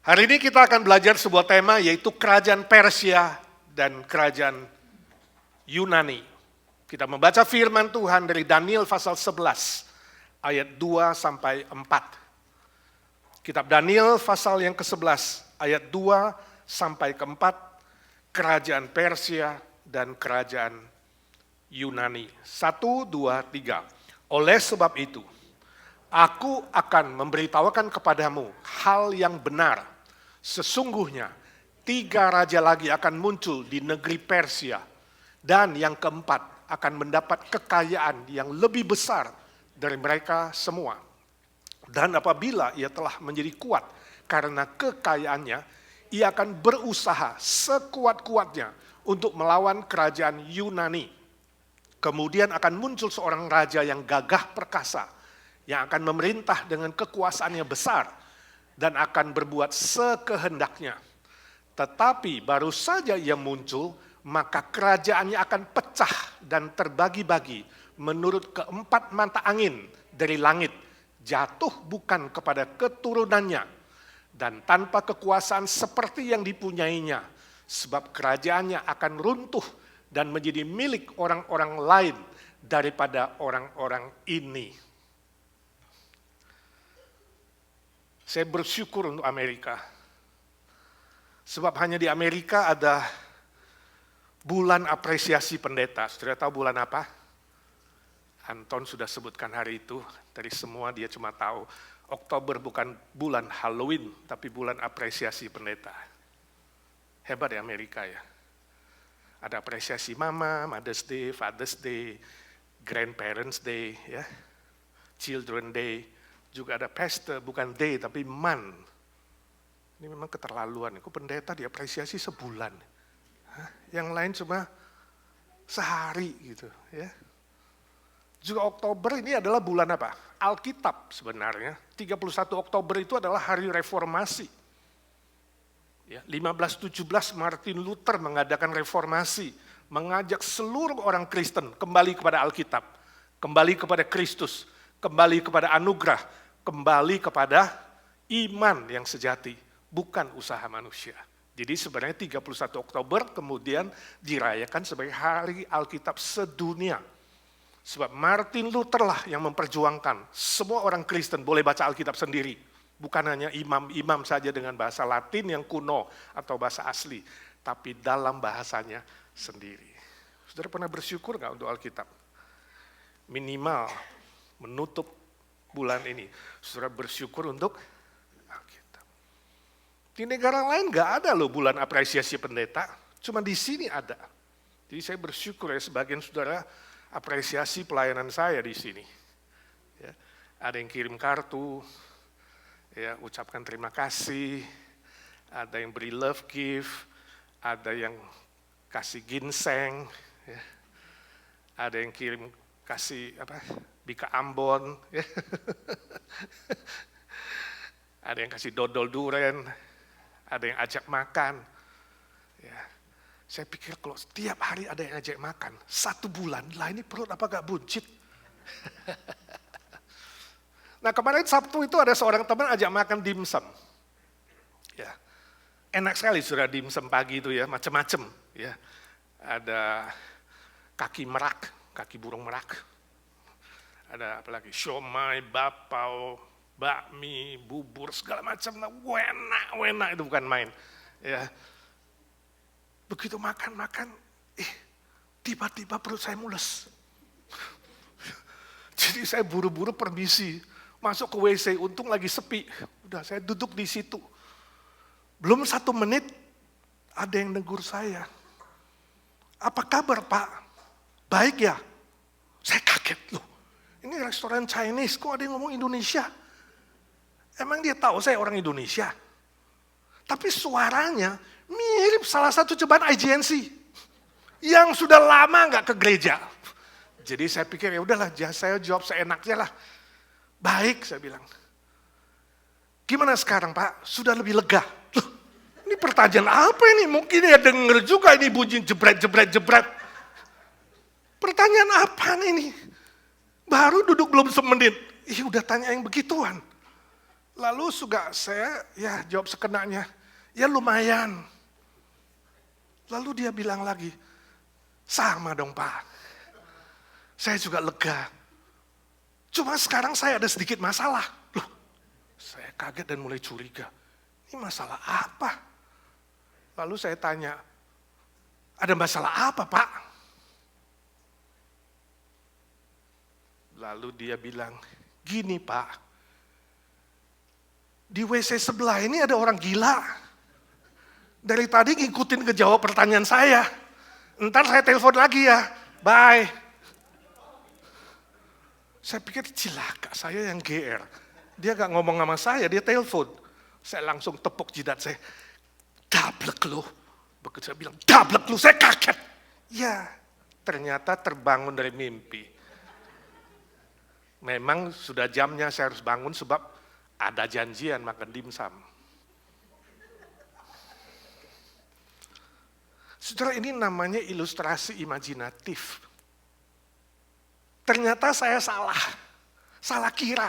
Hari ini kita akan belajar sebuah tema yaitu kerajaan Persia dan kerajaan Yunani. Kita membaca firman Tuhan dari Daniel pasal 11 ayat 2 sampai 4. Kitab Daniel pasal yang ke-11 ayat 2 sampai ke-4, kerajaan Persia dan kerajaan Yunani. 1, 2, 3. Oleh sebab itu, aku akan memberitahukan kepadamu hal yang benar. Sesungguhnya 3 raja lagi akan muncul di negeri Persia, dan yang keempat akan mendapat kekayaan yang lebih besar dari mereka semua. Dan apabila ia telah menjadi kuat karena kekayaannya, ia akan berusaha sekuat-kuatnya untuk melawan kerajaan Yunani. Kemudian akan muncul seorang raja yang gagah perkasa, yang akan memerintah dengan kekuasaannya besar dan akan berbuat sekehendaknya. Tetapi baru saja ia muncul, maka kerajaannya akan pecah dan terbagi-bagi menurut keempat mata angin dari langit, jatuh bukan kepada keturunannya, dan tanpa kekuasaan seperti yang dipunyainya, sebab kerajaannya akan runtuh dan menjadi milik orang-orang lain daripada orang-orang ini. Saya bersyukur untuk Amerika. Sebab hanya di Amerika ada bulan apresiasi pendeta. Sudah tahu bulan apa? Anton sudah sebutkan hari itu. Dari semua dia cuma tahu Oktober bukan bulan Halloween, tapi bulan apresiasi pendeta. Hebat ya Amerika ya. Ada apresiasi Mama, Mother's Day, Father's Day, Grandparents Day, ya, Children Day. Juga ada pesta, bukan day tapi month. Ini memang keterlaluan. Kok pendeta diapresiasi sebulan? Yang lain cuma sehari gitu. Ya. Juga Oktober ini adalah bulan apa? Alkitab sebenarnya. 31 Oktober itu adalah hari reformasi. Ya, 1517 Martin Luther mengadakan reformasi. Mengajak seluruh orang Kristen kembali kepada Alkitab. Kembali kepada Kristus. Kembali kepada anugerah, kembali kepada iman yang sejati, bukan usaha manusia. Jadi sebenarnya 31 Oktober kemudian dirayakan sebagai hari Alkitab sedunia. Sebab Martin Luther lah yang memperjuangkan semua orang Kristen boleh baca Alkitab sendiri. Bukan hanya imam-imam saja dengan bahasa Latin yang kuno atau bahasa asli, tapi dalam bahasanya sendiri. Saudara pernah bersyukur nggak untuk Alkitab? Minimal menutup bulan ini, saudara bersyukur untuk Alkitab. Di negara lain nggak ada loh bulan apresiasi pendeta, cuma di sini ada. Jadi saya bersyukur ya sebagian saudara apresiasi pelayanan saya di sini. Ya, ada yang kirim kartu, ya ucapkan terima kasih, ada yang beri love gift, ada yang kasih ginseng, ya. Ada yang kirim kasih apa? Bika Ambon, ya. Ada yang kasih dodol duren, ada yang ajak makan. Ya. Saya pikir kalau setiap hari ada yang ajak makan, 1 bulan, lah ini perut apa gak buncit? Nah kemarin Sabtu itu ada seorang teman ajak makan dimsum. Ya. Enak sekali sudah dimsum pagi itu ya, macam-macam. Ya. Ada kaki merak, kaki burung merak. Ada apa lagi, siomay, bapau, bakmi, bubur, segala macam. Enak itu bukan main. Ya. Begitu makan, tiba-tiba perut saya mules. Jadi saya buru-buru permisi, masuk ke WC, untung lagi sepi. Udah saya duduk di situ. Belum 1 menit, ada yang negur saya. Apa kabar Pak? Baik ya? Saya kaget loh. Ini restoran Chinese, kok ada yang ngomong Indonesia? Emang dia tahu saya orang Indonesia? Tapi suaranya mirip salah satu cobaan IGNC yang sudah lama nggak ke gereja. Jadi saya pikir ya udahlah, saya jawab seenaknya lah. Baik, saya bilang. Gimana sekarang Pak? Sudah lebih lega? Loh, ini pertanyaan apa ini? Mungkin ya denger juga ini bunyi jebret. Pertanyaan apa ini? Baru duduk belum semenit, udah tanya yang begituan. Lalu juga saya jawab sekenanya, ya lumayan. Lalu dia bilang lagi, sama dong Pak. Saya juga lega. Cuma sekarang saya ada sedikit masalah. Loh, saya kaget dan mulai curiga. Ini masalah apa? Lalu saya tanya, ada masalah apa Pak? Lalu dia bilang, gini Pak, di WC sebelah ini ada orang gila. Dari tadi ngikutin kejawab pertanyaan saya. Ntar saya telepon lagi ya, bye. Saya pikir cilaka, saya yang GR. Dia gak ngomong sama saya, dia telepon. Saya langsung tepuk jidat saya. Dablek lu. Begitu saya bilang, dablek lu, saya kaget. Ya, ternyata terbangun dari mimpi. Memang sudah jamnya saya harus bangun sebab ada janjian makan dimsum. Saudara, ini namanya ilustrasi imajinatif. Ternyata saya salah kira,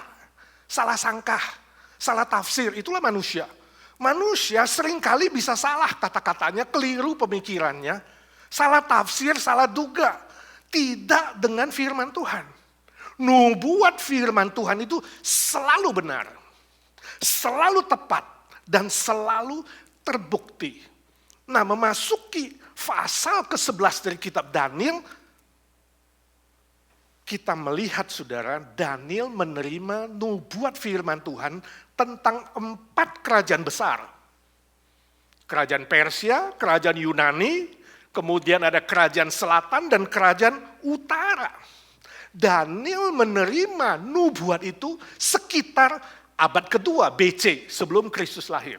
salah sangka, salah tafsir, itulah manusia. Manusia seringkali bisa salah kata-katanya, keliru pemikirannya, salah tafsir, salah duga, tidak dengan firman Tuhan. Nubuat firman Tuhan itu selalu benar, selalu tepat, dan selalu terbukti. Nah, memasuki pasal ke-11 dari kitab Daniel, kita melihat saudara, Daniel menerima nubuat firman Tuhan tentang 4 kerajaan besar. Kerajaan Persia, kerajaan Yunani, kemudian ada kerajaan selatan dan kerajaan utara. Daniel menerima nubuat itu sekitar abad kedua BC sebelum Kristus lahir.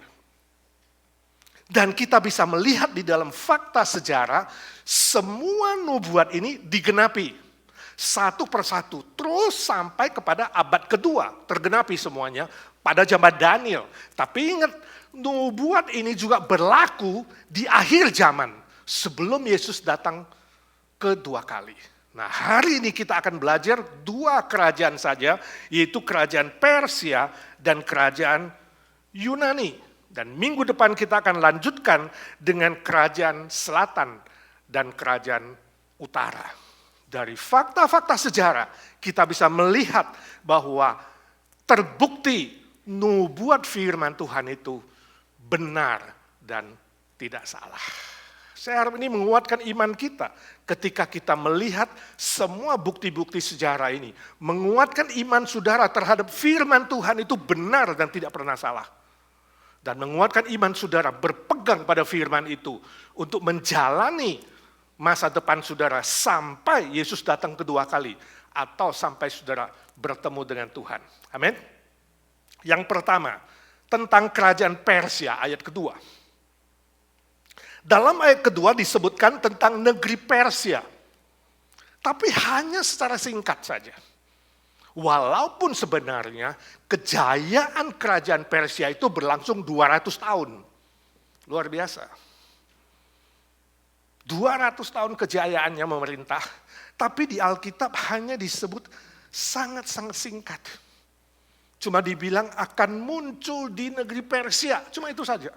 Dan kita bisa melihat di dalam fakta sejarah, semua nubuat ini digenapi. Satu persatu, terus sampai kepada abad kedua, tergenapi semuanya pada zaman Daniel. Tapi ingat, nubuat ini juga berlaku di akhir zaman, sebelum Yesus datang kedua kali. Nah, hari ini kita akan belajar 2 kerajaan saja, yaitu kerajaan Persia dan kerajaan Yunani. Dan minggu depan kita akan lanjutkan dengan kerajaan selatan dan kerajaan utara. Dari fakta-fakta sejarah kita bisa melihat bahwa terbukti nubuat firman Tuhan itu benar dan tidak salah. Saya harap ini menguatkan iman kita ketika kita melihat semua bukti-bukti sejarah ini. Menguatkan iman saudara terhadap firman Tuhan itu benar dan tidak pernah salah. Dan menguatkan iman saudara berpegang pada firman itu untuk menjalani masa depan saudara sampai Yesus datang kedua kali atau sampai saudara bertemu dengan Tuhan. Amin. Yang pertama, tentang kerajaan Persia ayat kedua. Dalam ayat kedua disebutkan tentang negeri Persia. Tapi hanya secara singkat saja. Walaupun sebenarnya kejayaan kerajaan Persia itu berlangsung 200 tahun. Luar biasa. 200 tahun kejayaannya memerintah, tapi di Alkitab hanya disebut sangat-sangat singkat. Cuma dibilang akan muncul di negeri Persia, cuma itu saja.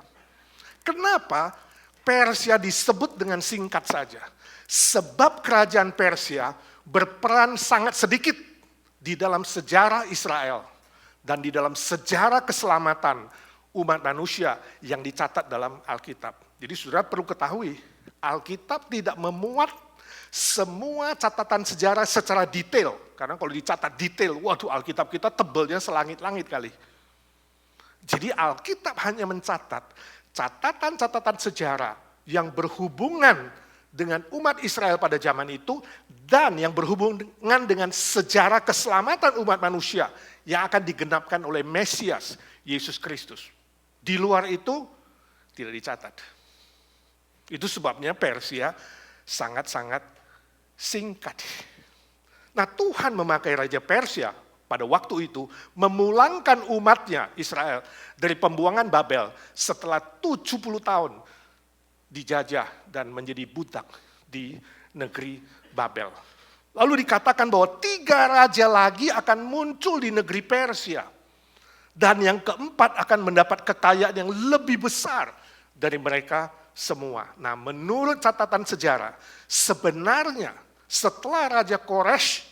Kenapa Persia disebut dengan singkat saja? Sebab kerajaan Persia berperan sangat sedikit di dalam sejarah Israel dan di dalam sejarah keselamatan umat manusia yang dicatat dalam Alkitab. Jadi saudara perlu ketahui, Alkitab tidak memuat semua catatan sejarah secara detail. Karena kalau dicatat detail, waduh Alkitab kita tebalnya selangit-langit kali. Jadi Alkitab hanya mencatat catatan-catatan sejarah yang berhubungan dengan umat Israel pada zaman itu dan yang berhubungan dengan sejarah keselamatan umat manusia yang akan digenapkan oleh Mesias, Yesus Kristus. Di luar itu tidak dicatat. Itu sebabnya Persia sangat-sangat singkat. Nah, Tuhan memakai Raja Persia pada waktu itu memulangkan umatnya Israel dari pembuangan Babel setelah 70 tahun dijajah dan menjadi budak di negeri Babel. Lalu dikatakan bahwa 3 raja lagi akan muncul di negeri Persia. Dan yang keempat akan mendapat kekayaan yang lebih besar dari mereka semua. Nah, menurut catatan sejarah, sebenarnya setelah Raja Koresh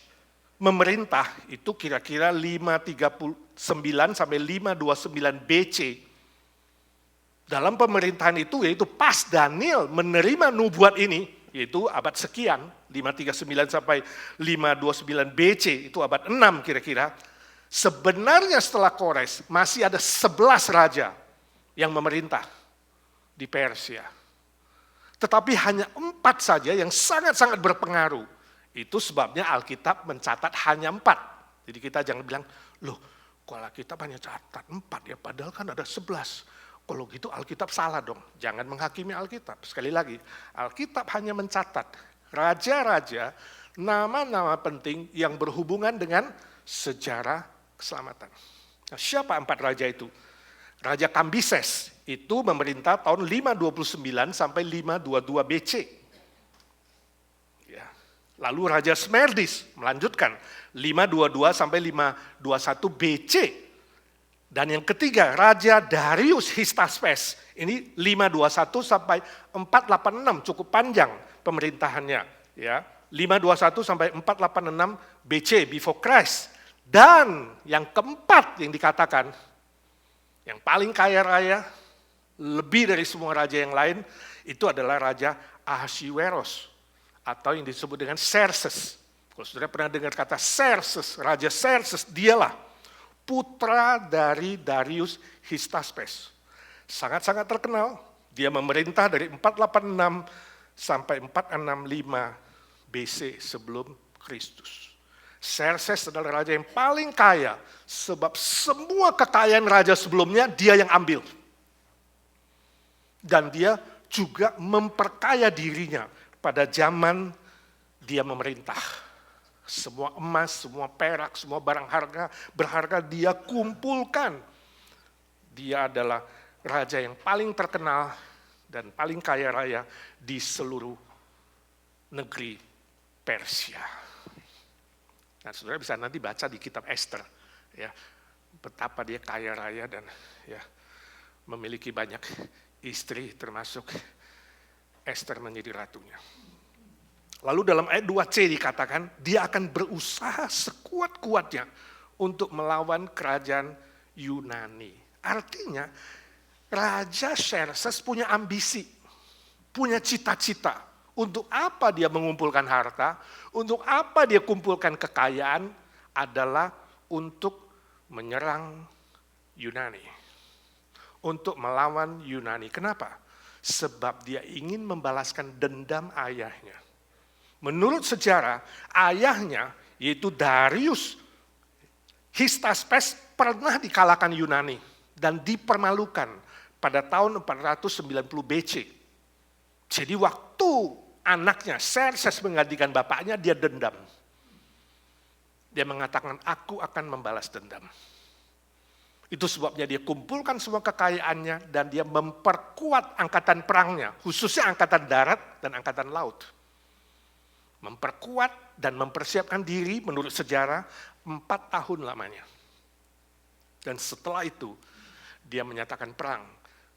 memerintah, itu kira-kira 539 sampai 529 BC. Dalam pemerintahan itu, yaitu pas Daniel menerima nubuat ini, yaitu abad sekian, 539 sampai 529 BC, itu abad 6 kira-kira. Sebenarnya setelah Kores masih ada 11 raja yang memerintah di Persia. Tetapi hanya 4 saja yang sangat-sangat berpengaruh. Itu sebabnya Alkitab mencatat hanya 4. Jadi kita jangan bilang, loh kalau Alkitab hanya catat 4 ya, padahal kan ada 11. Kalau gitu Alkitab salah dong. Jangan menghakimi Alkitab. Sekali lagi, Alkitab hanya mencatat raja-raja, nama-nama penting yang berhubungan dengan sejarah keselamatan. Nah, siapa 4 raja itu? Raja Kambises itu memerintah tahun 529 sampai 522 BC. Ya. Lalu Raja Smerdis melanjutkan 522 sampai 521 BC. Dan yang ketiga Raja Darius Histaspes, ini 521 sampai 486, cukup panjang pemerintahannya. Ya. 521 sampai 486 BC, before Christ. Dan yang keempat yang dikatakan, yang paling kaya raya, lebih dari semua raja yang lain, itu adalah Raja Ahasiweros, atau yang disebut dengan Xerxes. Kalau saudara pernah dengar kata Xerxes, Raja Xerxes, dialah putra dari Darius Histaspes. Sangat-sangat terkenal, dia memerintah dari 486 sampai 465 BC sebelum Kristus. Xerxes adalah raja yang paling kaya, sebab semua kekayaan raja sebelumnya dia yang ambil. Dan dia juga memperkaya dirinya pada zaman dia memerintah. Semua emas, semua perak, semua barang berharga dia kumpulkan. Dia adalah raja yang paling terkenal dan paling kaya raya di seluruh negeri Persia. Nah, saudara bisa nanti baca di kitab Esther, ya, betapa dia kaya raya dan ya memiliki banyak istri, termasuk Esther menjadi ratunya. Lalu dalam ayat 2c dikatakan, dia akan berusaha sekuat-kuatnya untuk melawan kerajaan Yunani. Artinya, Raja Xerxes punya ambisi, punya cita-cita. Untuk apa dia mengumpulkan harta, untuk apa dia kumpulkan kekayaan, adalah untuk menyerang Yunani. Untuk melawan Yunani. Kenapa? Sebab dia ingin membalaskan dendam ayahnya. Menurut sejarah, ayahnya yaitu Darius Histaspes pernah dikalahkan Yunani dan dipermalukan pada tahun 490 BC. Jadi waktu anaknya Xerxes menggantikan bapaknya, dia dendam. Dia mengatakan, aku akan membalas dendam. Itu sebabnya dia kumpulkan semua kekayaannya dan dia memperkuat angkatan perangnya, khususnya angkatan darat dan angkatan laut. Memperkuat dan mempersiapkan diri menurut sejarah 4 tahun lamanya. Dan setelah itu dia menyatakan perang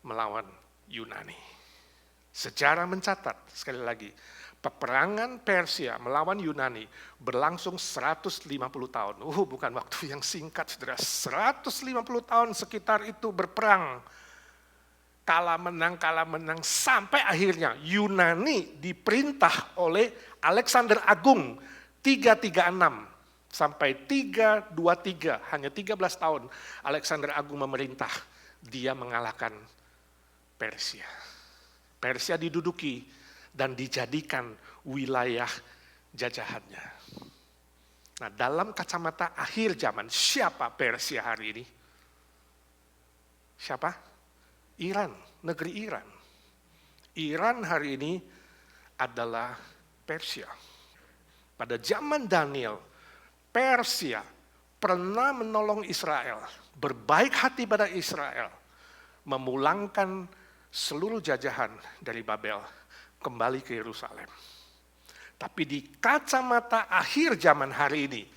melawan Yunani. Sejarah mencatat, sekali lagi, peperangan Persia melawan Yunani berlangsung 150 tahun. Bukan waktu yang singkat, saudara. 150 tahun sekitar itu berperang. Kalah menang, sampai akhirnya Yunani diperintah oleh Alexander Agung 336 sampai 323, hanya 13 tahun Alexander Agung memerintah. Dia mengalahkan Persia. Persia diduduki dan dijadikan wilayah jajahannya. Nah, dalam kacamata akhir zaman, siapa Persia hari ini? Siapa? Iran, negeri Iran. Iran hari ini adalah Persia. Pada zaman Daniel, Persia pernah menolong Israel, berbaik hati pada Israel, memulangkan seluruh jajahan dari Babel kembali ke Yerusalem. Tapi di kacamata akhir zaman hari ini,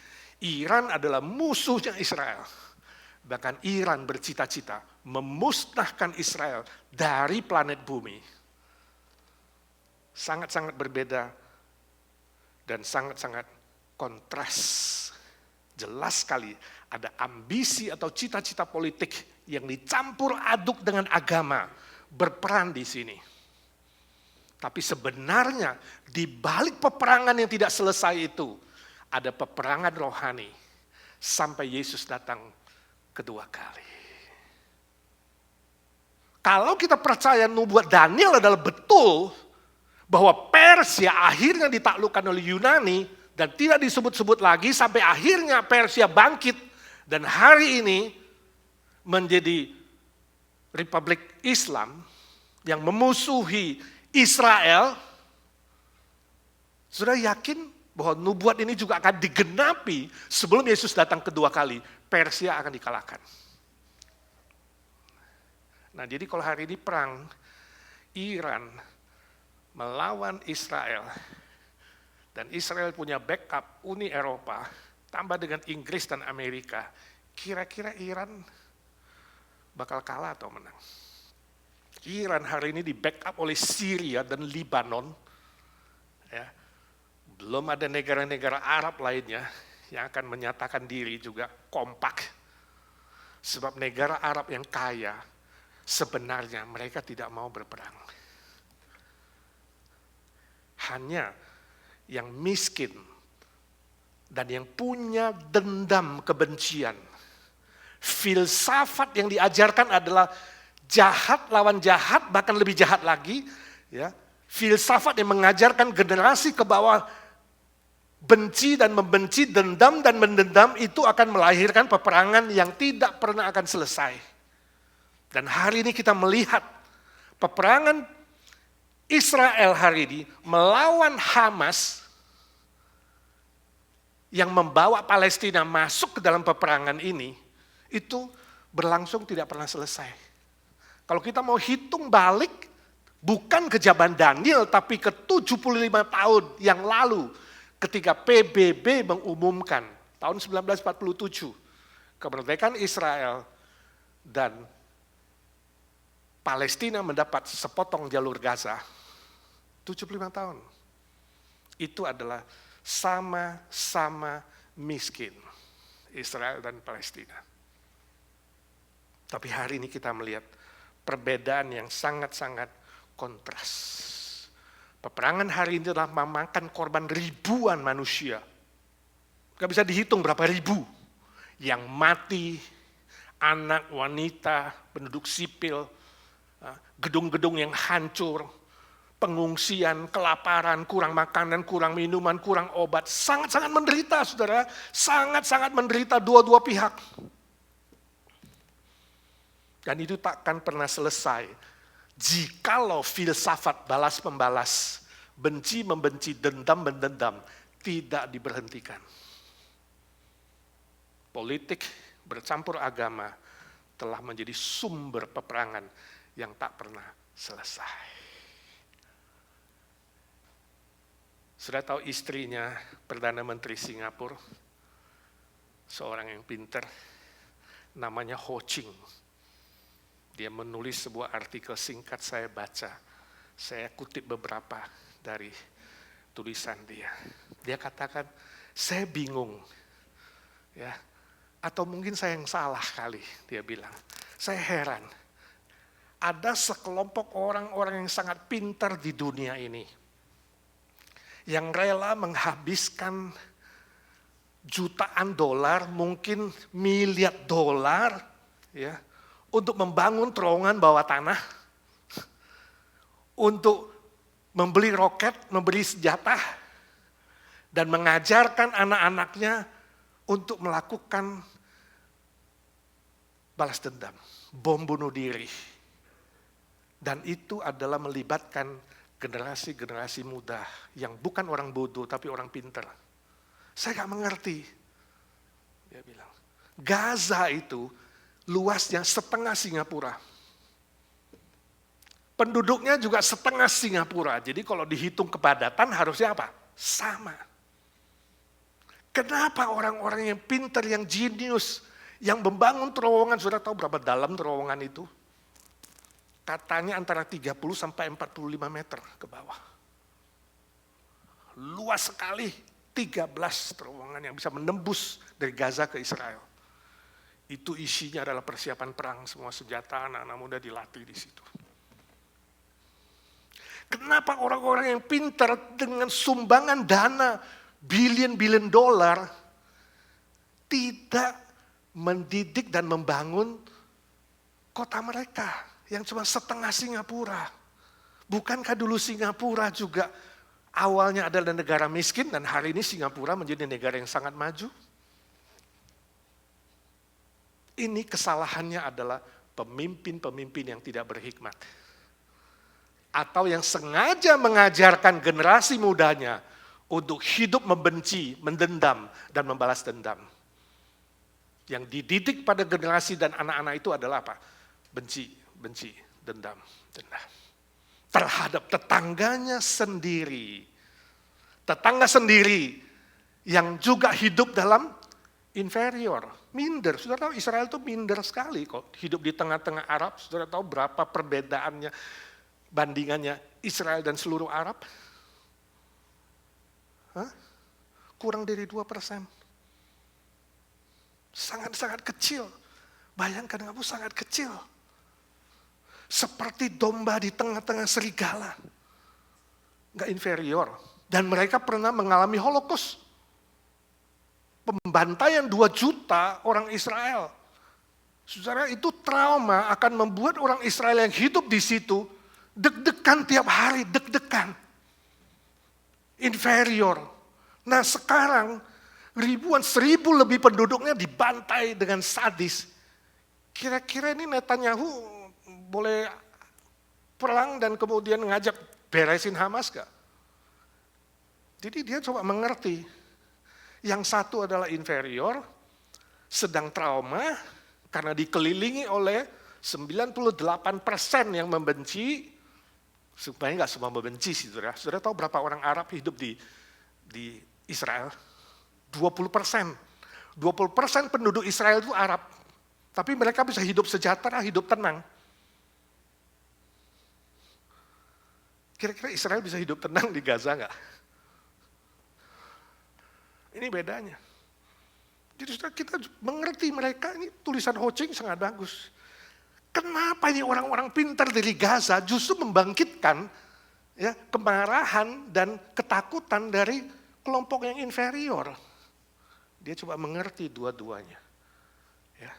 Iran adalah musuhnya Israel. Bahkan Iran bercita-cita memusnahkan Israel dari planet bumi. Sangat-sangat berbeda dan sangat-sangat kontras. Jelas sekali ada ambisi atau cita-cita politik yang dicampur aduk dengan agama berperan di sini. Tapi sebenarnya di balik peperangan yang tidak selesai itu ada peperangan rohani sampai Yesus datang kedua kali. Kalau kita percaya nubuat Daniel adalah betul, bahwa Persia akhirnya ditaklukkan oleh Yunani dan tidak disebut-sebut lagi sampai akhirnya Persia bangkit dan hari ini menjadi Republik Islam yang memusuhi Israel. Sudah yakin bahwa nubuat ini juga akan digenapi sebelum Yesus datang kedua kali. Persia akan dikalahkan. Nah, jadi kalau hari ini perang Iran melawan Israel, dan Israel punya backup Uni Eropa, tambah dengan Inggris dan Amerika, kira-kira Iran bakal kalah atau menang? Iran hari ini di backup oleh Syria dan Lebanon, ya. Belum ada negara-negara Arab lainnya yang akan menyatakan diri juga kompak. Sebab negara Arab yang kaya, sebenarnya mereka tidak mau berperang. Hanya yang miskin dan yang punya dendam kebencian. Filsafat yang diajarkan adalah jahat lawan jahat, bahkan lebih jahat lagi. Ya. Filsafat yang mengajarkan generasi ke bawah benci dan membenci, dendam dan mendendam, itu akan melahirkan peperangan yang tidak pernah akan selesai. Dan hari ini kita melihat peperangan Israel hari ini melawan Hamas yang membawa Palestina masuk ke dalam peperangan ini, itu berlangsung tidak pernah selesai. Kalau kita mau hitung balik, bukan ke zaman Daniel, tapi ke 75 tahun yang lalu, ketika PBB mengumumkan, tahun 1947, kemerdekaan Israel dan Palestina mendapat sepotong jalur Gaza, 75 tahun. Itu adalah sama-sama miskin, Israel dan Palestina. Tapi hari ini kita melihat perbedaan yang sangat-sangat kontras. Peperangan hari ini telah memakan korban ribuan manusia. Gak bisa dihitung berapa ribu. Yang mati, anak, wanita, penduduk sipil, gedung-gedung yang hancur, pengungsian, kelaparan, kurang makanan, kurang minuman, kurang obat. Sangat-sangat menderita, saudara. Sangat-sangat menderita dua-dua pihak. Dan itu takkan pernah selesai jikalau filsafat balas-membalas, benci-membenci, dendam-mendendam tidak diberhentikan. Politik bercampur agama telah menjadi sumber peperangan yang tak pernah selesai. Sudah tahu istrinya Perdana Menteri Singapura, seorang yang pintar, namanya Ho Ching. Dia menulis sebuah artikel singkat, saya baca. Saya kutip beberapa dari tulisan dia. Dia katakan, saya bingung. Ya, atau mungkin saya yang salah kali, dia bilang. Saya heran. Ada sekelompok orang-orang yang sangat pintar di dunia ini, yang rela menghabiskan jutaan dolar, mungkin miliar dolar, ya, untuk membangun terowongan bawah tanah, untuk membeli roket, membeli senjata, dan mengajarkan anak-anaknya untuk melakukan balas dendam, bom bunuh diri. Dan itu adalah melibatkan generasi-generasi muda yang bukan orang bodoh tapi orang pintar. Saya gak mengerti. Dia bilang, Gaza itu luasnya setengah Singapura. Penduduknya juga setengah Singapura. Jadi kalau dihitung kepadatan harusnya apa? Sama. Kenapa orang-orang yang pintar, yang jenius, Yang membangun terowongan, saudara tahu berapa dalam terowongan itu? Katanya antara 30 sampai 45 meter ke bawah. Luas sekali, 13 terowongan yang bisa menembus dari Gaza ke Israel. Itu isinya adalah persiapan perang, semua senjata, anak-anak muda dilatih di situ. Kenapa orang-orang yang pintar dengan sumbangan dana billion dolar tidak mendidik dan membangun kota mereka yang cuma setengah Singapura? Bukankah dulu Singapura juga awalnya adalah negara miskin dan hari ini Singapura menjadi negara yang sangat maju? Ini kesalahannya adalah pemimpin-pemimpin yang tidak berhikmat. Atau yang sengaja mengajarkan generasi mudanya untuk hidup membenci, mendendam, dan membalas dendam. Yang dididik pada generasi dan anak-anak itu adalah apa? Benci, dendam. Terhadap tetangganya sendiri. Tetangga sendiri yang juga hidup dalam inferior, minder. Saudara tahu Israel itu minder sekali kok. Hidup di tengah-tengah Arab, saudara tahu berapa perbedaannya, bandingannya Israel dan seluruh Arab? Kurang dari 2%. Sangat-sangat kecil. Bayangkan kamu sangat kecil. Seperti domba di tengah-tengah serigala. Nggak inferior. Dan mereka pernah mengalami Holocaust. Pembantaian 2 juta orang Israel. Saudara, itu trauma akan membuat orang Israel yang hidup di situ deg-degan tiap hari, deg-degan. Inferior. Nah sekarang ribuan, 1000 lebih penduduknya dibantai dengan sadis. Kira-kira ini Netanyahu boleh perang dan kemudian ngajak beresin Hamas gak? Jadi dia coba mengerti. Yang satu adalah inferior, sedang trauma karena dikelilingi oleh 98% yang membenci. Supaya nggak semua membenci sih, saudara. Saudara tahu berapa orang Arab hidup di Israel? 20%. 20% penduduk Israel itu Arab. Tapi mereka bisa hidup sejahtera, hidup tenang. Kira-kira Israel bisa hidup tenang di Gaza nggak? Ini bedanya. Jadi saudara, kita mengerti mereka, ini tulisan Ho Ching sangat bagus. Kenapa ini orang-orang pintar dari Gaza justru membangkitkan ya, kemarahan dan ketakutan dari kelompok yang inferior. Dia coba mengerti dua-duanya. Ya.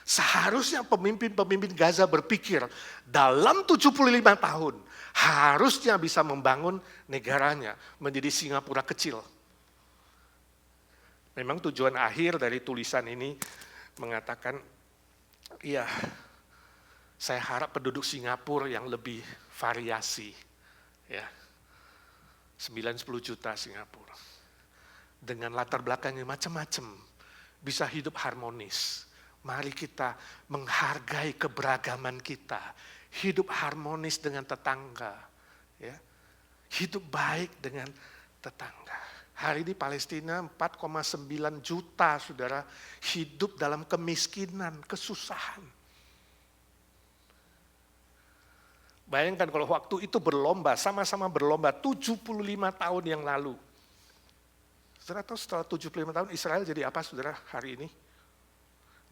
Seharusnya pemimpin-pemimpin Gaza berpikir dalam 75 tahun harusnya bisa membangun negaranya menjadi Singapura kecil. Memang tujuan akhir dari tulisan ini mengatakan, iya, saya harap penduduk Singapura yang lebih variasi, ya, 9-10 juta Singapura, dengan latar belakangnya macam-macam, bisa hidup harmonis. Mari kita menghargai keberagaman kita, hidup harmonis dengan tetangga, ya, hidup baik dengan tetangga. Hari ini Palestina 4,9 juta saudara hidup dalam kemiskinan, kesusahan. Bayangkan kalau waktu itu berlomba, sama-sama berlomba 75 tahun yang lalu. Saudara tahu setelah 75 tahun Israel jadi apa saudara hari ini?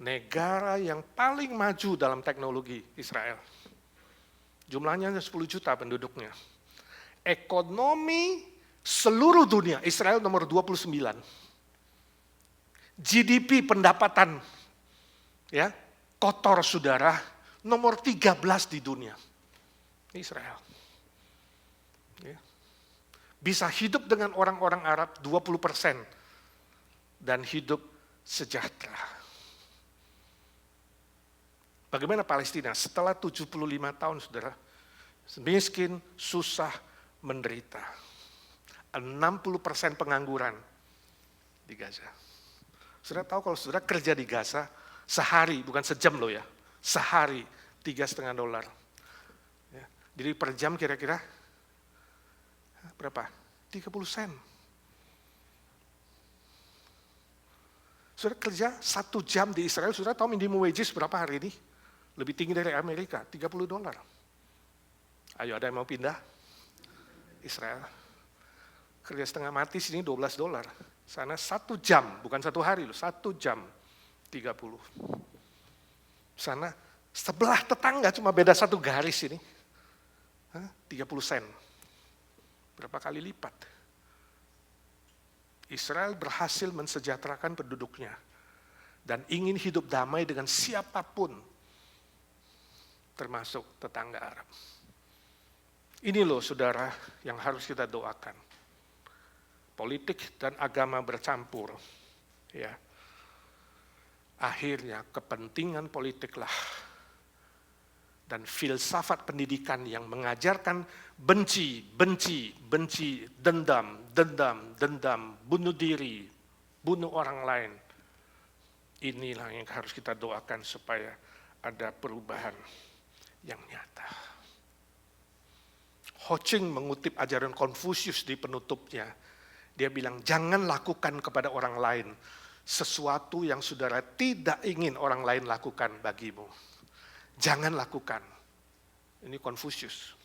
Negara yang paling maju dalam teknologi Israel. Jumlahnya 10 juta penduduknya. Ekonomi seluruh dunia, Israel nomor 29. GDP pendapatan ya kotor saudara, nomor 13 di dunia. Israel. Ya. Bisa hidup dengan orang-orang Arab 20% dan hidup sejahtera. Bagaimana Palestina? Setelah 75 tahun saudara, miskin, susah, menderita. 60% pengangguran di Gaza. Saudara tahu kalau saudara kerja di Gaza, sehari, bukan sejam loh ya, sehari $3,5. Ya, jadi per jam kira-kira berapa? 30 sen. Saudara kerja 1 jam di Israel, saudara tahu minimum wages berapa hari ini? Lebih tinggi dari Amerika, $30. Ayo ada yang mau pindah? Israel. Kerja setengah mati sini $12. Sana 1 jam, bukan 1 hari loh, 1 jam 30. Sana sebelah tetangga cuma beda 1 garis ini. 30 sen. Berapa kali lipat? Israel berhasil mensejahterakan penduduknya dan ingin hidup damai dengan siapapun, termasuk tetangga Arab. Ini loh saudara yang harus kita doakan. Politik dan agama bercampur. Ya. Akhirnya kepentingan politiklah dan filsafat pendidikan yang mengajarkan benci, dendam, bunuh diri, bunuh orang lain. Inilah yang harus kita doakan supaya ada perubahan yang nyata. Ho Ching mengutip ajaran Konfusius di penutupnya. Dia bilang, jangan lakukan kepada orang lain sesuatu yang saudara tidak ingin orang lain lakukan bagimu. Jangan lakukan. Ini Konfusius.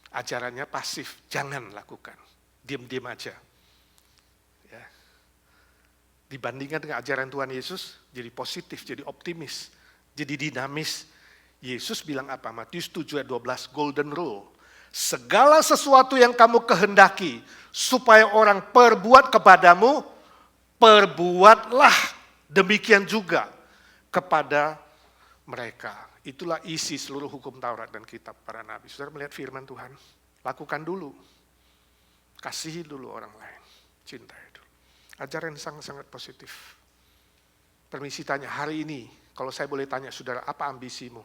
Ajarannya pasif, jangan lakukan. Diam-diam aja. Ya. Dibandingkan dengan ajaran Tuhan Yesus, jadi positif, jadi optimis, jadi dinamis. Yesus bilang apa? Matius 7 ayat 12, golden rule. Segala sesuatu yang kamu kehendaki supaya orang perbuat kepadamu, perbuatlah demikian juga kepada mereka. Itulah isi seluruh hukum Taurat dan kitab para nabi. Saudara melihat firman Tuhan, lakukan dulu. Kasihi dulu orang lain. Cintai dulu. Ajaran sangat-sangat positif. Permisi tanya, hari ini kalau saya boleh tanya saudara, apa ambisimu?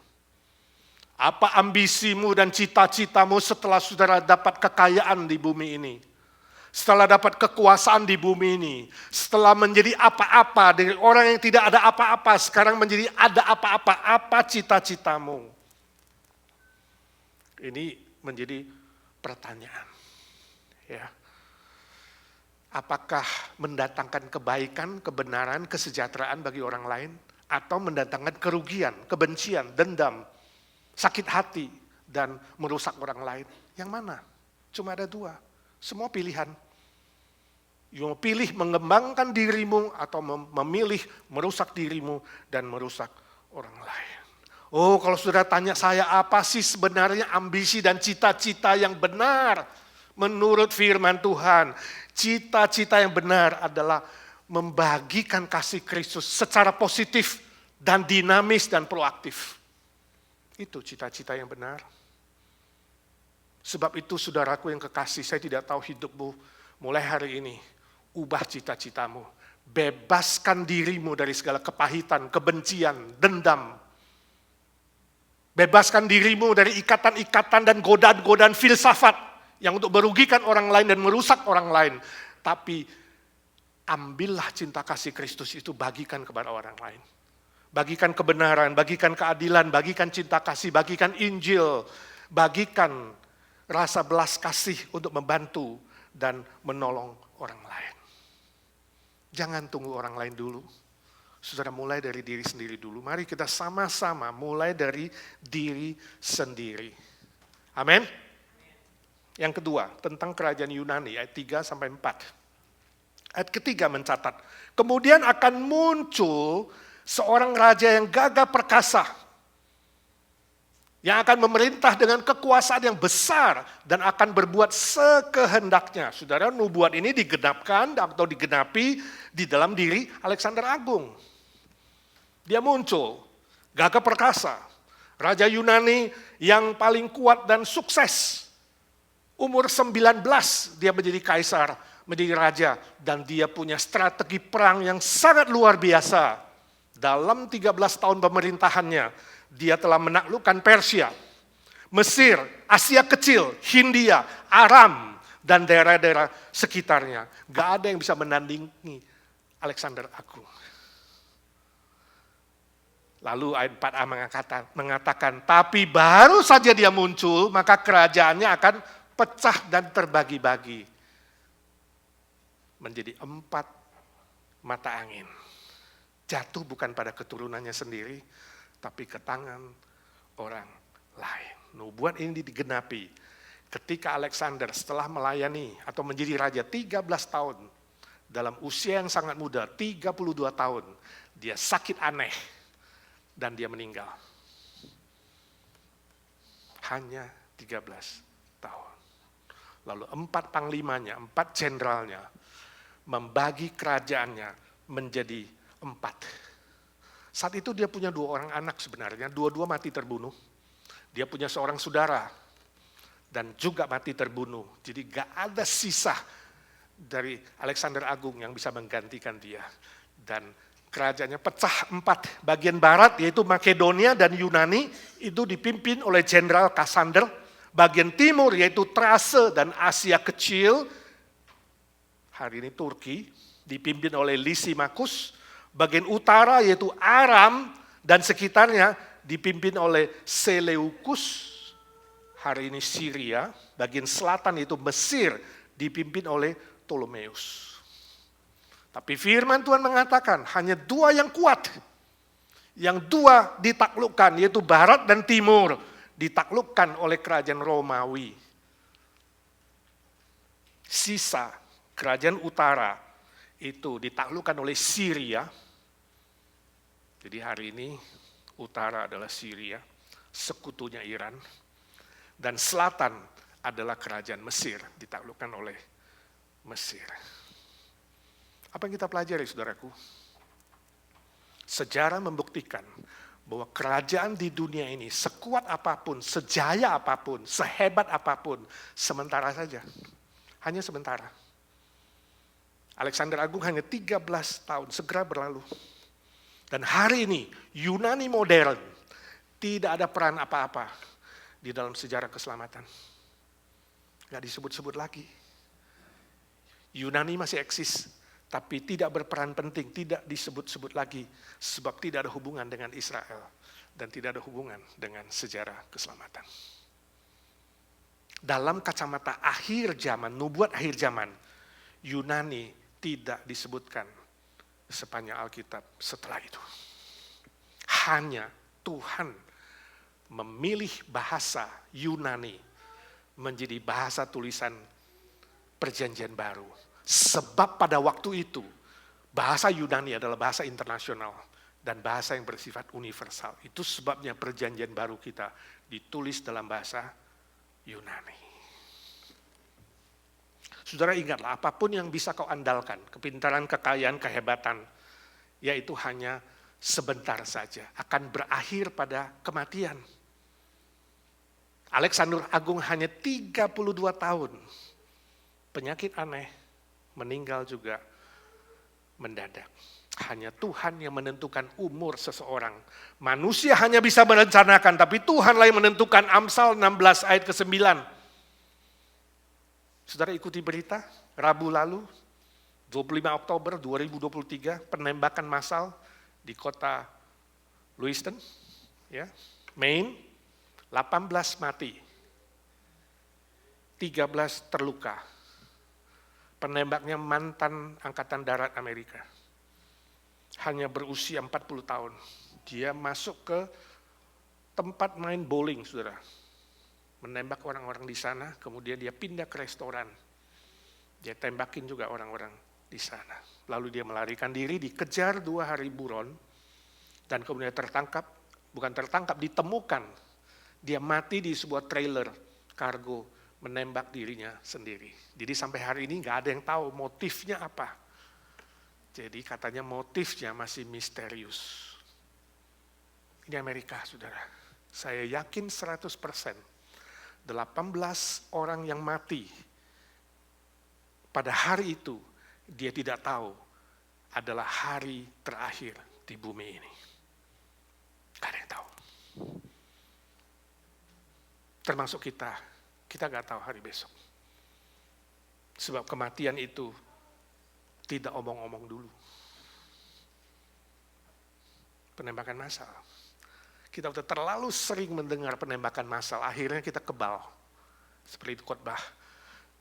Apa ambisimu dan cita-citamu setelah saudara dapat kekayaan di bumi ini? Setelah dapat kekuasaan di bumi ini, setelah menjadi apa-apa dari orang yang tidak ada apa-apa, sekarang menjadi ada apa-apa, apa cita-citamu? Ini menjadi pertanyaan. Ya. Apakah mendatangkan kebaikan, kebenaran, kesejahteraan bagi orang lain, atau mendatangkan kerugian, kebencian, dendam, sakit hati, dan merusak orang lain? Yang mana? Cuma ada 2. Semua pilihan. You mau pilih mengembangkan dirimu atau memilih merusak dirimu dan merusak orang lain. Oh, kalau sudah tanya saya apa sih sebenarnya ambisi dan cita-cita yang benar menurut firman Tuhan? Cita-cita yang benar adalah membagikan kasih Kristus secara positif dan dinamis dan proaktif. Itu cita-cita yang benar. Sebab itu saudaraku yang kekasih, saya tidak tahu hidupmu mulai hari ini. Ubah cita-citamu. Bebaskan dirimu dari segala kepahitan, kebencian, dendam. Bebaskan dirimu dari ikatan-ikatan dan godaan-godaan filsafat yang untuk merugikan orang lain dan merusak orang lain. Tapi ambillah cinta kasih Kristus itu, bagikan kepada orang lain. Bagikan kebenaran, bagikan keadilan, bagikan cinta kasih, bagikan Injil, bagikan rasa belas kasih untuk membantu dan menolong orang lain. Jangan tunggu orang lain dulu. Saudara, mulai dari diri sendiri dulu. Mari kita sama-sama mulai dari diri sendiri. Amin. Yang kedua, tentang kerajaan Yunani, ayat 3-4. Ayat ketiga mencatat, kemudian akan muncul seorang raja yang gagah perkasa, yang akan memerintah dengan kekuasaan yang besar dan akan berbuat sekehendaknya. Saudara, nubuat ini digenapkan atau digenapi di dalam diri Alexander Agung. Dia muncul, gagah perkasa, raja Yunani yang paling kuat dan sukses. Umur 19 dia menjadi kaisar, menjadi raja, dan dia punya strategi perang yang sangat luar biasa. Dalam 13 tahun pemerintahannya, dia telah menaklukkan Persia, Mesir, Asia Kecil, Hindia, Aram, dan daerah-daerah sekitarnya. Gak ada yang bisa menandingi Alexander Agung. Lalu ayat 4a mengatakan, tapi baru saja dia muncul, maka kerajaannya akan pecah dan terbagi-bagi menjadi 4 mata angin. jatuh bukan pada keturunannya sendiri, tapi ke tangan orang lain. Nubuat ini digenapi ketika Alexander setelah melayani atau menjadi raja 13 tahun, dalam usia yang sangat muda, 32 tahun, dia sakit aneh dan dia meninggal. Hanya 13 tahun. Lalu 4 panglimanya, 4 jenderalnya membagi kerajaannya menjadi 4. Saat itu dia punya 2 orang anak sebenarnya, dua-dua mati terbunuh. Dia punya seorang saudara dan juga mati terbunuh. Jadi gak ada sisa dari Alexander Agung yang bisa menggantikan dia. Dan kerajaannya pecah 4. Bagian barat yaitu Makedonia dan Yunani itu dipimpin oleh Jenderal Kassander. Bagian timur yaitu Thrace dan Asia Kecil, hari ini Turki, dipimpin oleh Lysimachus. Bagian utara yaitu Aram dan sekitarnya dipimpin oleh Seleucus, hari ini Syria. Bagian selatan yaitu Mesir dipimpin oleh Ptolemeus. Tapi firman Tuhan mengatakan hanya 2 yang kuat. Yang 2 ditaklukkan yaitu barat dan timur ditaklukkan oleh kerajaan Romawi. Sisa kerajaan utara itu ditaklukkan oleh Syria. Jadi hari ini utara adalah Syria, sekutunya Iran. Dan selatan adalah kerajaan Mesir, ditaklukkan oleh Mesir. Apa yang kita pelajari, saudaraku? Sejarah membuktikan bahwa kerajaan di dunia ini sekuat apapun, sejaya apapun, sehebat apapun, sementara saja. Hanya sementara. Alexander Agung hanya 13 tahun, segera berlalu. Dan hari ini Yunani modern tidak ada peran apa-apa di dalam sejarah keselamatan. Gak disebut-sebut lagi. Yunani masih eksis, tapi tidak berperan penting, tidak disebut-sebut lagi, sebab tidak ada hubungan dengan Israel dan tidak ada hubungan dengan sejarah keselamatan. Dalam kacamata akhir zaman, nubuat akhir zaman, Yunani tidak disebutkan sepanjang Alkitab setelah itu. Hanya Tuhan memilih bahasa Yunani menjadi bahasa tulisan Perjanjian Baru. Sebab pada waktu itu bahasa Yunani adalah bahasa internasional dan bahasa yang bersifat universal. Itu sebabnya Perjanjian Baru kita ditulis dalam bahasa Yunani. Saudara ingatlah, apapun yang bisa kau andalkan, kepintaran, kekayaan, kehebatan, yaitu hanya sebentar saja, akan berakhir pada kematian. Alexander Agung hanya 32 tahun, penyakit aneh, meninggal juga mendadak. Hanya Tuhan yang menentukan umur seseorang. Manusia hanya bisa merencanakan, tapi Tuhanlah yang menentukan. Amsal 16 ayat ke-9. Saudara ikuti berita, Rabu lalu, 25 Oktober 2023, penembakan massal di kota Lewiston, ya, Maine, 18 mati, 13 terluka. Penembaknya mantan Angkatan Darat Amerika. Hanya berusia 40 tahun. Dia masuk ke tempat main bowling, saudara. Menembak orang-orang di sana, kemudian dia pindah ke restoran. Dia tembakin juga orang-orang di sana. Lalu dia melarikan diri, dikejar 2 hari buron, dan kemudian ditemukan. Dia mati di sebuah trailer kargo, menembak dirinya sendiri. Jadi sampai hari ini nggak ada yang tahu motifnya apa. Jadi katanya motifnya masih misterius. Ini Amerika, saudara. Saya yakin 100%. 18 orang yang mati pada hari itu, dia tidak tahu adalah hari terakhir di bumi ini. Gak ada yang tahu. Termasuk kita gak tahu hari besok. Sebab kematian itu tidak omong-omong dulu. Penembakan massal. Kita sudah terlalu sering mendengar penembakan massal, akhirnya kita kebal. Seperti itu khotbah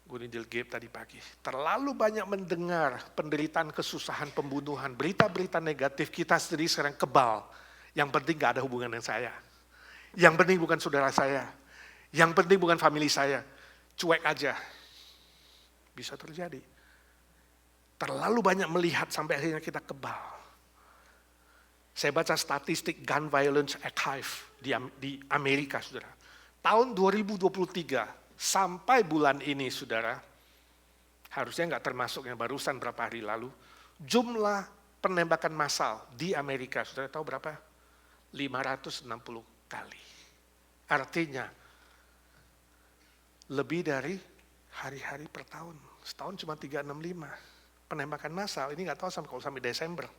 Gunidil Gabe tadi pagi. Terlalu banyak mendengar penderitaan, kesusahan, pembunuhan, berita-berita negatif, kita sendiri sekarang kebal. Yang penting gak ada hubungan dengan saya. Yang penting bukan saudara saya. Yang penting bukan family saya. Cuek aja. Bisa terjadi. Terlalu banyak melihat sampai akhirnya kita kebal. Saya baca statistik Gun Violence Archive di Amerika, saudara. Tahun 2023 sampai bulan ini, saudara, harusnya nggak termasuk yang barusan berapa hari lalu, jumlah penembakan massal di Amerika, saudara tahu berapa? 560 kali. Artinya, lebih dari hari-hari per tahun. Setahun cuma 365. Penembakan massal, ini nggak tahu kalau sampai Desember.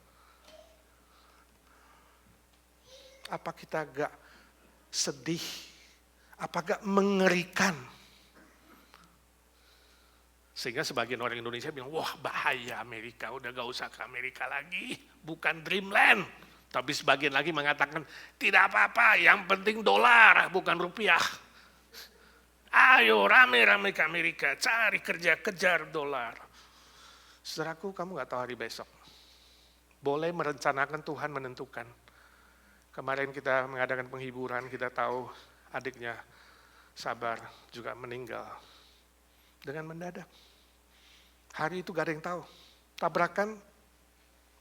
Apa kita gak sedih? Apa gak mengerikan? Sehingga sebagian orang Indonesia bilang, wah bahaya Amerika, udah gak usah ke Amerika lagi, bukan dreamland. Tapi sebagian lagi mengatakan, tidak apa-apa, yang penting dolar, bukan rupiah. Ayo rame-rame ke Amerika, cari kerja, kejar dolar. Saudaraku, kamu gak tahu hari besok. Boleh merencanakan, Tuhan menentukan. Kemarin kita mengadakan penghiburan, kita tahu adiknya Sabar juga meninggal. Dengan mendadak. Hari itu gak ada yang tahu. Tabrakan,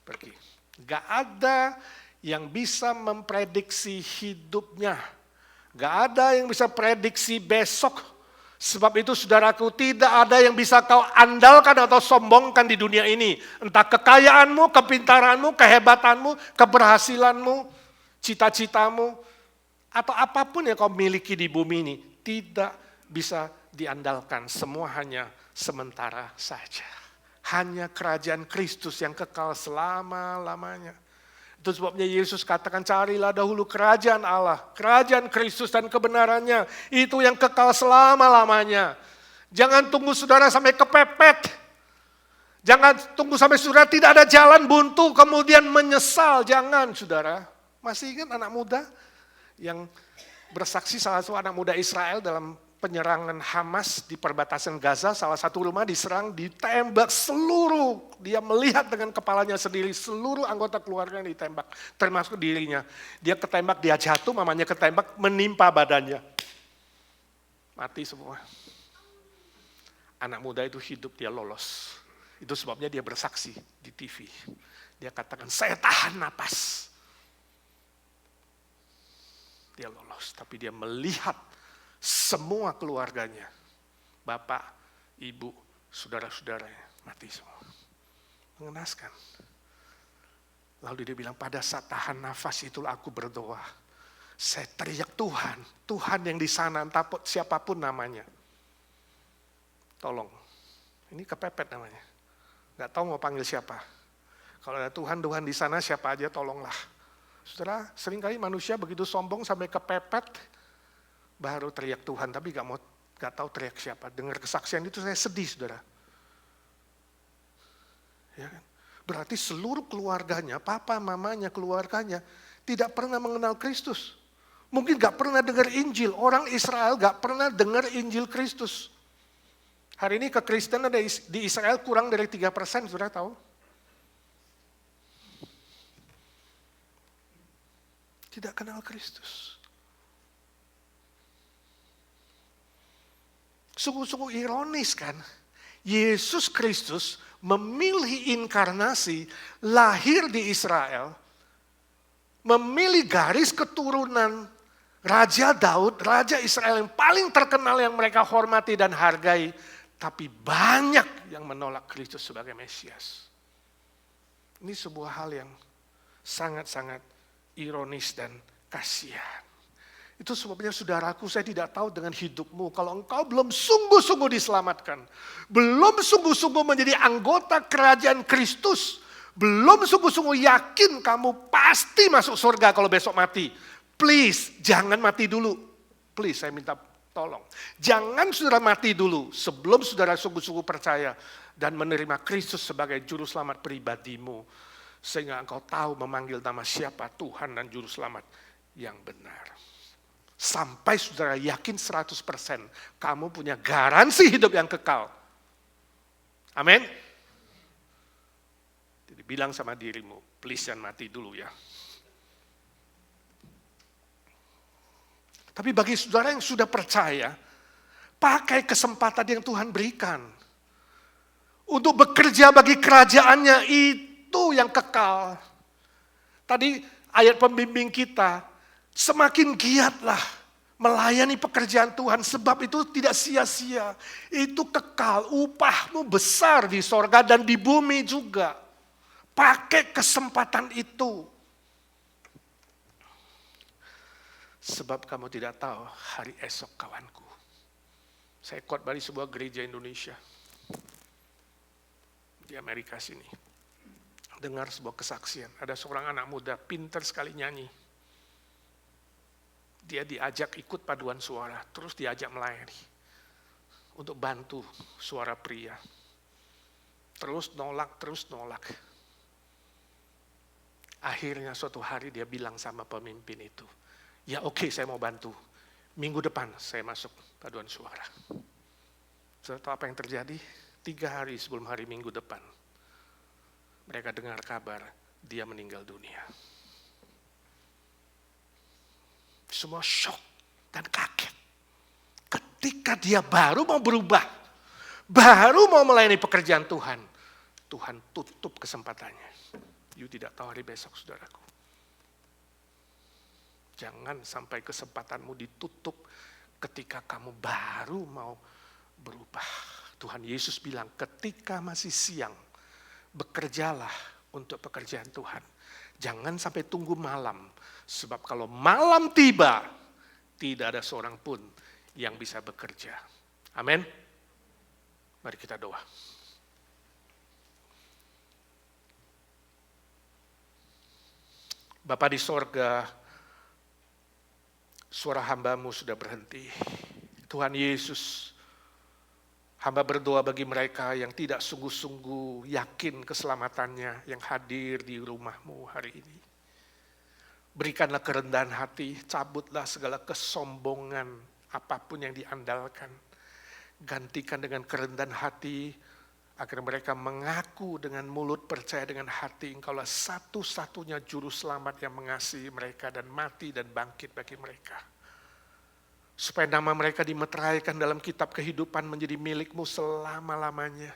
pergi. Gak ada yang bisa memprediksi hidupnya. Gak ada yang bisa prediksi besok. Sebab itu saudaraku, tidak ada yang bisa kau andalkan atau sombongkan di dunia ini. Entah kekayaanmu, kepintaranmu, kehebatanmu, keberhasilanmu, cita-citamu, atau apapun yang kau miliki di bumi ini. Tidak bisa diandalkan, semua hanya sementara saja. Hanya kerajaan Kristus yang kekal selama-lamanya. Itu sebabnya Yesus katakan, carilah dahulu kerajaan Allah, kerajaan Kristus dan kebenarannya. Itu yang kekal selama-lamanya. Jangan tunggu saudara sampai kepepet. Jangan tunggu sampai saudara tidak ada jalan buntu, kemudian menyesal. Jangan saudara. Masih ingat anak muda yang bersaksi, salah satu anak muda Israel dalam penyerangan Hamas di perbatasan Gaza, salah satu rumah diserang, ditembak seluruh, dia melihat dengan kepalanya sendiri, seluruh anggota keluarganya ditembak, termasuk dirinya. Dia ketembak, dia jatuh, mamanya ketembak, menimpa badannya. Mati semua. Anak muda itu hidup, dia lolos. Itu sebabnya dia bersaksi di TV. Dia katakan, saya tahan napas. Dia lolos, tapi dia melihat semua keluarganya, bapak, ibu, saudara-saudaranya, mati semua. Mengenaskan. Lalu dia bilang, pada saat tahan nafas itulah aku berdoa. Saya teriak Tuhan, Tuhan yang di sana, entah siapapun namanya. Tolong, ini kepepet namanya. Gak tahu mau panggil siapa. Kalau ada Tuhan di sana siapa aja tolonglah. Saudara, seringkali manusia begitu sombong sampai kepepet, baru teriak Tuhan, tapi gak tahu teriak siapa. Dengar kesaksian itu saya sedih, saudara. Ya kan? Berarti seluruh keluarganya, papa, mamanya, keluarganya, tidak pernah mengenal Kristus. Mungkin gak pernah dengar Injil. Orang Israel gak pernah dengar Injil Kristus. Hari ini kekristenan di Israel kurang dari 3%, saudara tahu? Tidak kenal Kristus. Sungguh-sungguh ironis kan? Yesus Kristus memilih inkarnasi, lahir di Israel, memilih garis keturunan Raja Daud, Raja Israel yang paling terkenal yang mereka hormati dan hargai, tapi banyak yang menolak Kristus sebagai Mesias. Ini sebuah hal yang sangat-sangat ironis dan kasihan. Itu sebabnya saudaraku, saya tidak tahu dengan hidupmu, kalau engkau belum sungguh-sungguh diselamatkan, belum sungguh-sungguh menjadi anggota kerajaan Kristus, belum sungguh-sungguh yakin kamu pasti masuk surga kalau besok mati, please jangan mati dulu. Please, saya minta tolong. Jangan saudara mati dulu sebelum saudara sungguh-sungguh percaya dan menerima Kristus sebagai juru selamat pribadimu, sehingga engkau tahu memanggil nama siapa Tuhan dan juru selamat yang benar. Sampai saudara yakin 100%, kamu punya garansi hidup yang kekal. Amin. Jadi bilang sama dirimu, please jangan mati dulu ya. Tapi bagi saudara yang sudah percaya, pakai kesempatan yang Tuhan berikan. Untuk bekerja bagi kerajaannya, itu yang kekal. Tadi ayat pembimbing kita, semakin giatlah melayani pekerjaan Tuhan, sebab itu tidak sia-sia. Itu kekal, upahmu besar di sorga dan di bumi juga. Pakai kesempatan itu. Sebab kamu tidak tahu hari esok, kawanku. Saya khotbah di sebuah gereja Indonesia di Amerika sini. Dengar sebuah kesaksian, ada seorang anak muda pintar sekali nyanyi. Dia diajak ikut paduan suara, terus diajak melayani untuk bantu suara pria. Terus nolak. Akhirnya suatu hari dia bilang sama pemimpin itu, ya oke, saya mau bantu. Minggu depan saya masuk paduan suara. Saudara tahu apa yang terjadi? 3 hari sebelum hari Minggu depan, mereka dengar kabar dia meninggal dunia. Semua shock dan kaget. Ketika dia baru mau berubah, baru mau melayani pekerjaan Tuhan, Tuhan tutup kesempatannya. You tidak tahu hari besok, saudaraku. Jangan sampai kesempatanmu ditutup ketika kamu baru mau berubah. Tuhan Yesus bilang, ketika masih siang, bekerjalah untuk pekerjaan Tuhan. Jangan sampai tunggu malam. Sebab kalau malam tiba, tidak ada seorang pun yang bisa bekerja. Amin. Mari kita doa. Bapa di sorga, suara hamba-Mu sudah berhenti. Tuhan Yesus, hamba berdoa bagi mereka yang tidak sungguh-sungguh yakin keselamatannya, yang hadir di rumah-Mu hari ini. Berikanlah kerendahan hati, cabutlah segala kesombongan apapun yang diandalkan. Gantikan dengan kerendahan hati, agar mereka mengaku dengan mulut, percaya dengan hati, Engkaulah satu-satunya juru selamat yang mengasihi mereka dan mati dan bangkit bagi mereka. Supaya nama mereka dimeteraikan dalam kitab kehidupan menjadi milik-Mu selama-lamanya.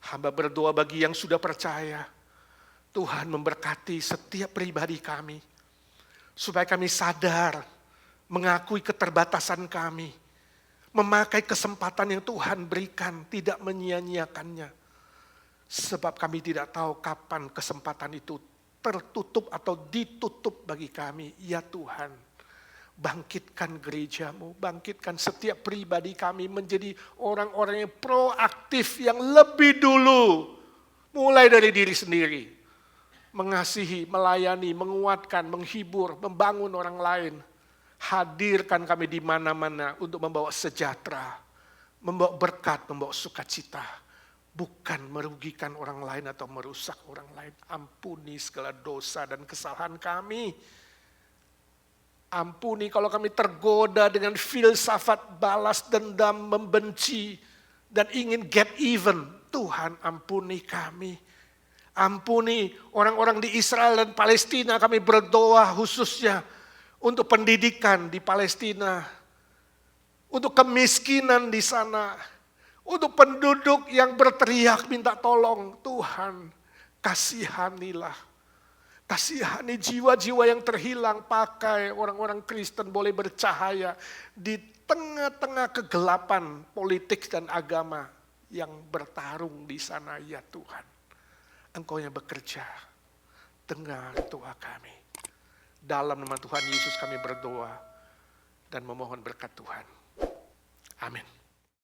Hamba berdoa bagi yang sudah percaya, Tuhan memberkati setiap pribadi kami, supaya kami sadar, mengakui keterbatasan kami, memakai kesempatan yang Tuhan berikan, tidak menyia-nyiakannya. Sebab kami tidak tahu kapan kesempatan itu tertutup atau ditutup bagi kami. Ya Tuhan, bangkitkan gereja-Mu, bangkitkan setiap pribadi kami menjadi orang-orang yang proaktif, yang lebih dulu, mulai dari diri sendiri. Mengasihi, melayani, menguatkan, menghibur, membangun orang lain. Hadirkan kami di mana-mana untuk membawa sejahtera, membawa berkat, membawa sukacita. Bukan merugikan orang lain atau merusak orang lain. Ampuni segala dosa dan kesalahan kami. Ampuni kalau kami tergoda dengan filsafat balas dendam, membenci, dan ingin get even. Tuhan ampuni kami. Ampuni orang-orang di Israel dan Palestina, kami berdoa khususnya untuk pendidikan di Palestina, untuk kemiskinan di sana, untuk penduduk yang berteriak minta tolong. Tuhan, kasihanilah. Kasihani jiwa-jiwa yang terhilang, pakai orang-orang Kristen boleh bercahaya di tengah-tengah kegelapan politik dan agama yang bertarung di sana, ya Tuhan. Engkau yang bekerja, dengar doa kami. Dalam nama Tuhan Yesus kami berdoa dan memohon berkat Tuhan. Amin.